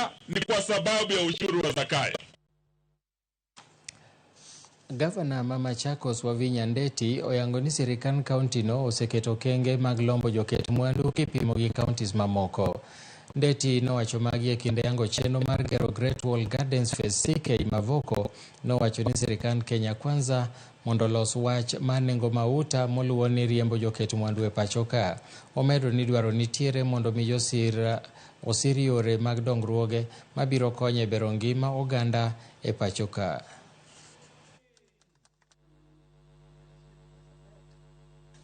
Haya ni kwa sababu ya ushuru wa Zakayo. Gavana Machakos Wavinya Ndeti oyango ni sirikal kaunti no oseketo kenge mag lombo joket mwandu kipimo gi counties mamoko. Ndeti nowacho magi e kinde yango chenro mar gero Great Wall Gardens Phase CK Mavoko nowacho ni sirikal Kenya Kwanza mondo los wach mar nengo mauta moluwo ni riembo joket mwandu e pacho ka. Omedo ni dwaro nitiere mondo mi osir yore mag dongruoge mabiro konyo e bero ngima oganda e pacho ka.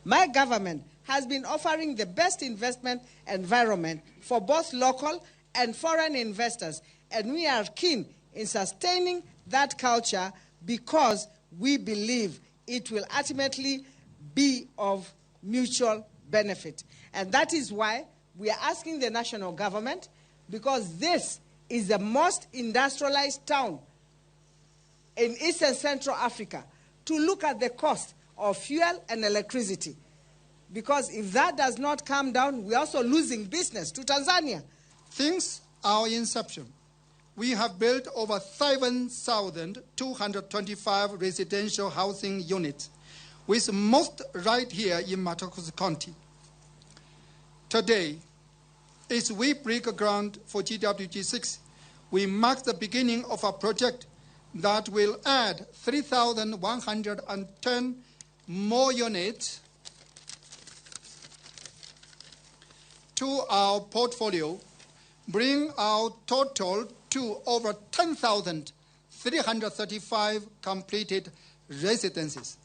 My government has been offering the best investment environment for both local and foreign investors, and we are keen in sustaining that culture because we believe it will ultimately be of mutual benefit. And that is why we are asking the national government, because this is the most industrialized town in East and Central Africa, to look at the cost of fuel and electricity. Because if that does not come down, we're also losing business to Tanzania. Since our inception, we have built over 7,225 residential housing units, with most right here in Machakos County. Today, as we break ground for GWG6, we mark the beginning of a project that will add 3,110 more units to our portfolio, bring our total to over 10,335 completed residences.